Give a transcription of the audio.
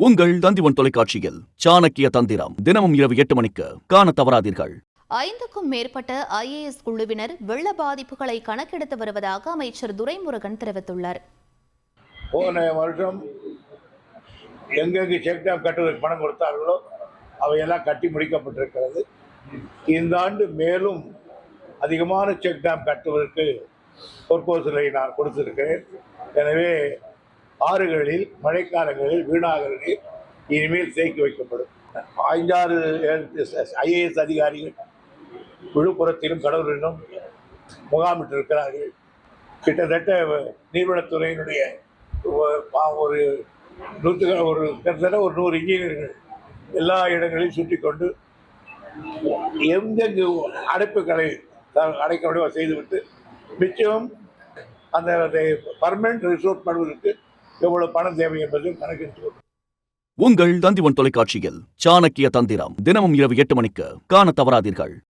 உங்கள் தந்திவன் தொலைக்காட்சியில் சாணக்கிய தந்திரம் தினமும் இரவு 8 மணிக்கு காண தவறாதீர்கள். 5க்கும் மேற்பட்ட IAS குழுவினர் வெள்ள பாதிப்புகளை கணக்கெடுத்து வருவதாக அமைச்சர் துரைமுருகன் தெரிவித்துள்ளார். போன வருஷம் எங்கெங்கு செக் டேம் கட்டுவதற்கு பணம் கொடுத்தார்களோ அவையெல்லாம் கட்டி முடிக்கப்பட்டிருக்கிறது. இந்த ஆண்டு மேலும் அதிகமான செக் டேம் கட்டுவதற்கு ப்ரொபோசலை நான் கொடுத்திருக்கிறேன். எனவே ஆறுகளில் மழைக்காலங்களில் வீணாகிறது இனிமேல் தேக்கி வைக்கப்படும். 5-6 IAS அதிகாரிகள் விழுப்புரத்திலும் கடலூரிலும் முகாமிட்டிருக்கிறார்கள். கிட்டத்தட்ட நீர்வளத்துறையினுடைய ஒரு கிட்டத்தட்ட ஒரு 100 இன்ஜினியர்கள் எல்லா இடங்களையும் சுற்றி கொண்டு எங்கெங்கு அடைப்புகளை அடைக்க முடியுமோ செய்துவிட்டு மிச்சம் அந்த பர்மனன்ட் ரிசோர்ட் பண்ணுவதற்கு எவ்வளவு பணம் தேவை என்பதை கணக்கெடுத்து உங்கள் தந்திவன் தொலைக்காட்சியில் சாணக்கிய தந்திரம் தினமும் இரவு 8 மணிக்கு காண தவறாதீர்கள்.